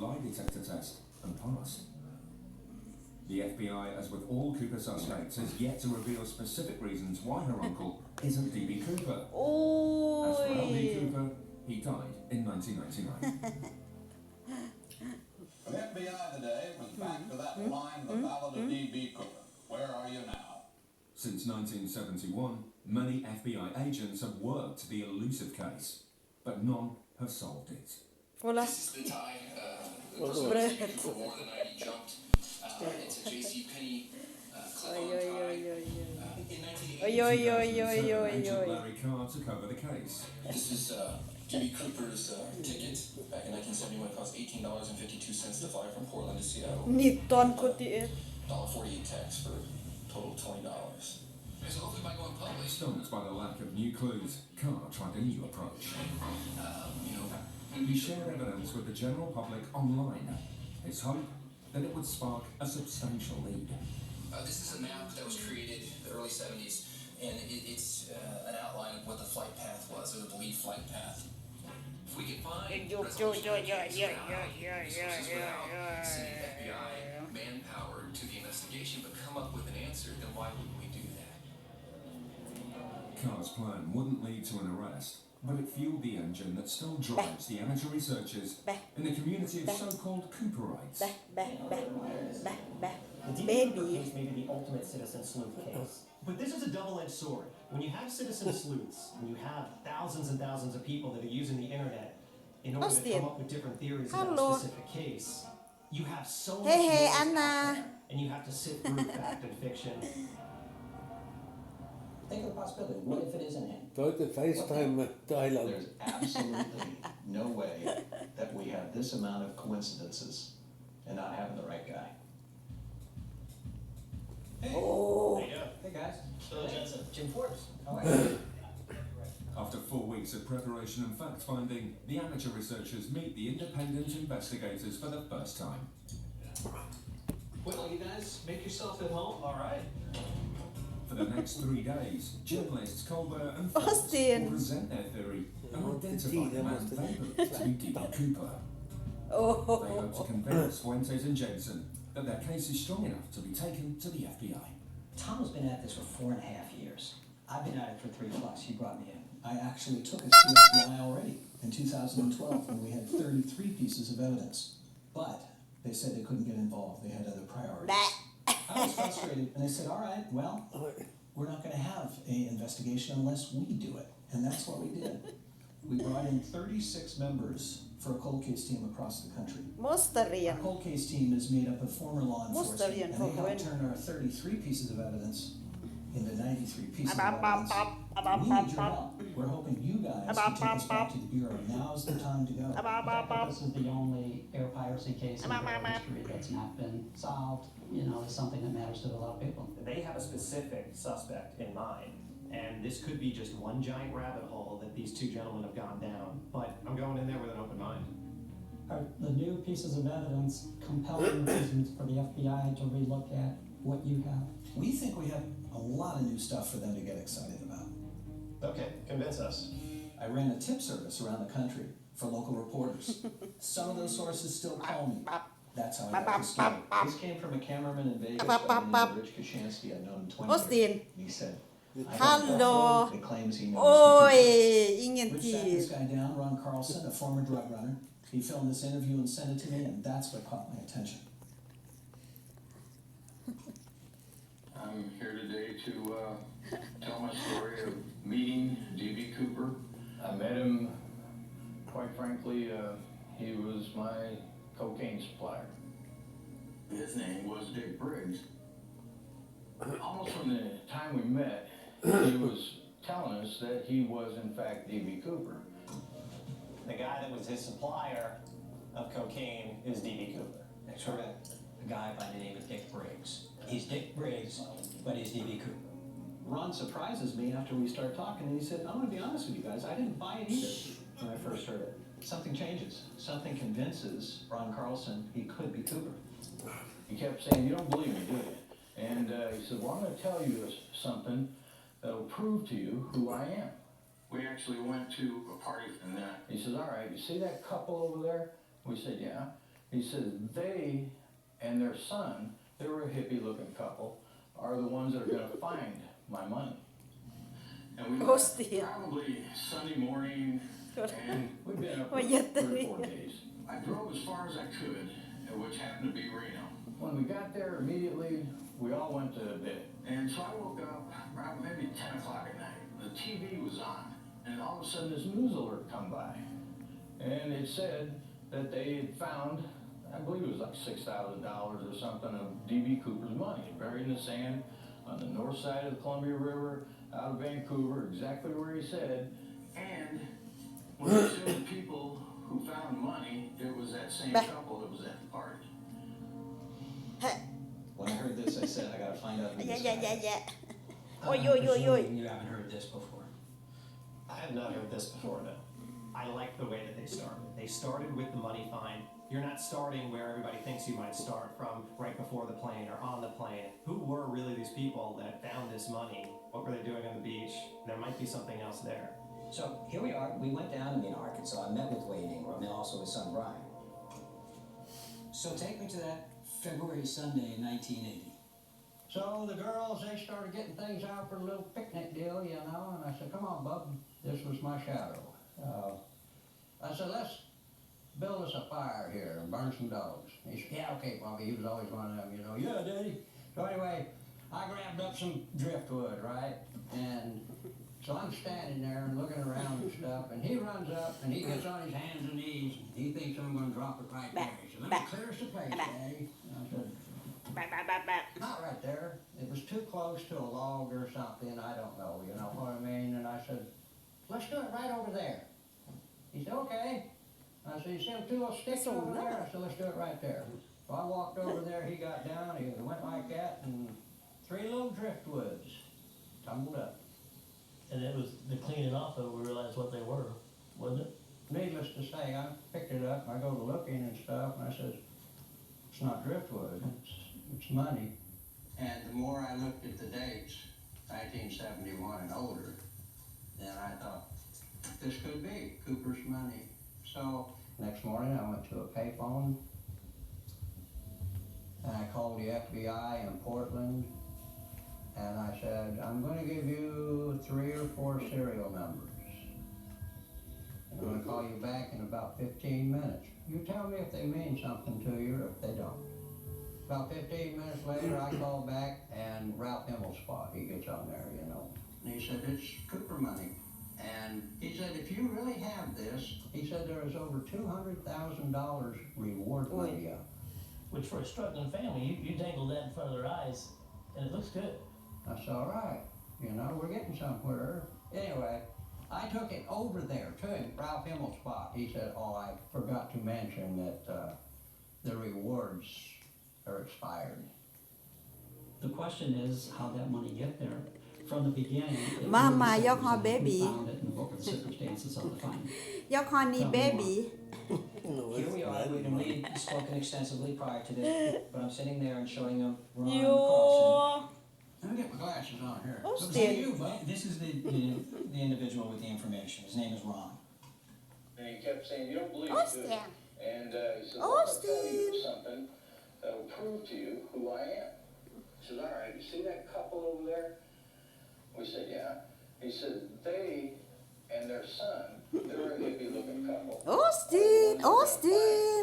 lie detector test and passed. The FBI, as with all Cooper suspects, has yet to reveal specific reasons why her uncle isn't D.B. Cooper. As for L.D. Cooper, he died in 1999. The FBI today was back to that line, the ballad of D.B. Cooper. Where are you now? Since 1971, many FBI agents have worked the elusive case, but none have solved it. This is the tie. The person who was taken for more than 90 jumped. It's a JCPenney clip-on tie. In 1980, Agent Larry Carr to cover the case. this is D.B. Cooper's ticket. Back in 1971, it cost $18.52 to fly from Portland to Seattle. นี่ตอนคนที่ $1.48 tax for a total of $20. So hopefully by going public, Stumped by the lack of new clues, Carr tried a new approach. He shared evidence with the general public online. His hope that it would spark a substantial lead. this is a map that was created in the early 70s, and it's an outline of what the flight path was, or the believed flight path. If we can find resources without sending FBI manpower to the investigation, but come up with an answer, then why wouldn't we do that? Carr's plan wouldn't lead to an arrest, but it fueled the engine that still drives the amateur researchers in the community of so-called Cooperites. The D.B. Cooper case may be the ultimate citizen sleuth case. But this is a double-edged sword. When you have citizen sleuths, and you have thousands and thousands of people that are using the internet in order to come up with different theories about a specific case, you have so much noise out there, and you have to sift through fact and fiction. Think of the possibility. What if it isn't him? Try to FaceTime Thailand. There's absolutely no way that we have this amount of coincidences and not having the right guy. Hey. Oh. Hey guys. Bill Jensen. Jim Forbes. How are you? After 4 weeks of preparation and fact-finding, the amateur researchers meet the independent investigators for the first time. Well, you guys, make yourself at home. All right. For the next 3 days, journalists Colbert and Forbes will present their theory and identify the man they believe to be D.B. Cooper. They hope to convince Fuentes and Jensen that their case is strong enough to be taken to the FBI. Tom has been at this for 4.5 years. I've been at it for 3+. He brought me in. I actually took it to the FBI already in 2012 when we had 33 pieces of evidence. But they said they couldn't get involved. They had other priorities. I was frustrated, and they said, all right, well, we're not going to have an investigation unless we do it. And that's what we did. We brought in 36 members for a cold case team across the country. Our cold case team is made up of former law enforcement, and they helped turn our 33 pieces of evidence into 93 pieces of evidence. We need your help. We're hoping you guys can take us back to the Bureau. Now's the time to go. This is the only air piracy case in Bureau history that's not been solved. You know, it's something that matters to a lot of people. They have a specific suspect in mind, and this could be just one giant rabbit hole that these two gentlemen have gone down. But I'm going in there with an open mind. Are the new pieces of evidence compelling reasons for the FBI to relook at what you have? We think we have a lot of new stuff for them to get excited about. Okay, convince us. I ran a tip service around the country for local reporters. Some of those sources still call me. That's how I got this story. This came from a cameraman in Vegas by the name of Rich Kashansky. I've known him 20 years. He said, Hello. He claims he knows. Oj, Rich ingen sat tid. this guy down, Ron Carlson, a former drug runner. He filmed this interview and sent it to me, and that's what caught my attention. I'm here today to tell my story of meeting D.B. Cooper. I met him, quite frankly, he was my cocaine supplier. His name was Dick Briggs. Almost from the time we met, he was telling us that he was in fact D.B. Cooper. The guy that was his supplier of cocaine is D.B. Cooper. That's correct. A guy by the name of Dick Briggs. He's Dick Briggs, but he's D.B. Cooper. Ron surprises me after we start talking, and he said, I'm going to be honest with you guys, I didn't buy it either when I first heard it. Something changes. Something convinces Ron Carlson he could be Cooper. He kept saying, you don't believe me, do you? And he said, well, I'm going to tell you something that will prove to you who I am. We actually went to a party and he says, all right, you see that couple over there? We said, yeah. He said they and their son, they were a hippie-looking couple, are the ones that are going to find my money. And we left probably Sunday morning, and we'd been up for 3 or 4 days. I drove as far as I could, which happened to be Reno. When we got there, immediately, we all went to bed. And so I woke up around maybe 10 o'clock at night. The TV was on, and all of a sudden this news alert come by. And it said that they had found, I believe it was like $6,000 or something of D.B. Cooper's money buried in the sand on the north side of the Columbia River, out of Vancouver, exactly where he said. And when they showed the people who found the money, it was that same couple that was at the party. When I heard this, I said, I gotta find out who this guy is. Oi, oi, oi, oi. You haven't heard this before. I have not heard this before, though. I like the way that they started. They started with the money find. You're not starting where everybody thinks you might start from, right before the plane or on the plane. Who were really these people that found this money? What were they doing on the beach? There might be something else there. So here we are. We went down to Mena, Arkansas. I met with Wade Ingram and also his son Brian. So take me to that February Sunday in 1980. So the girls, they started getting things out for a little picnic deal, you know, and I said, come on, bub, this was my shadow. I said, let's build us a fire here and burn some dogs. He said, yeah, okay, Bobby. He was always one of them, you know. Yeah, Daddy. So anyway, I grabbed up some driftwood, right? And so I'm standing there and looking around and stuff, and he runs up and he gets on his hands and knees. He thinks I'm going to drop it right there. He said, let me clear us a place, Daddy. And I said, not right there. It was too close to a log or something. I don't know, you know what I mean? And I said, let's do it right over there. He said, okay. I said, you see them 2 little sticks over there? I said, let's do it right there. So I walked over there, he got down, he went like that, and 3 little driftwoods tumbled up. And it was the cleaning off of it, we realized what they were, wasn't it? Needless to say, I picked it up, and I go to looking and stuff, and I said, it's not driftwood, it's money. And the more I looked at the dates, 1971 and older, then I thought, this could be Cooper's money. So next morning I went to a payphone and I called the FBI in Portland and I said, I'm going to give you 3 or 4 serial numbers. I'm going to call you back in about 15 minutes. You tell me if they mean something to you or if they don't. About 15 minutes later I called back and Ralph Himmelspot, he gets on there, you know. And he said, it's Cooper money. And he said, if you really have this, he said there is over $200,000 reward money up. Which for a struggling family, you dangled that in front of their eyes, and it looks good. That's all right. You know, we're getting somewhere. Anyway, I took it over there to him, Ralph Himmelspot. He said, oh, I forgot to mention that the rewards are expired. The question is how that money get there. From the beginning, Mama, really your said call who baby. found it and what were the circumstances of the find. Your honey baby. Here we are. We've only spoken extensively prior to this, but I'm sitting there and showing him Ron Carlson. Yo. Let me get my glasses on here. Austin. This is the individual with the information. His name is Ron. And he kept saying, you don't believe Austin. it. And he said, well, I'll tell you Austin. something that will prove to you who I am. He said, all right, you see that couple over there? We said, yeah. He said, they and their son, they're a hippie-looking couple. Austin. Austin.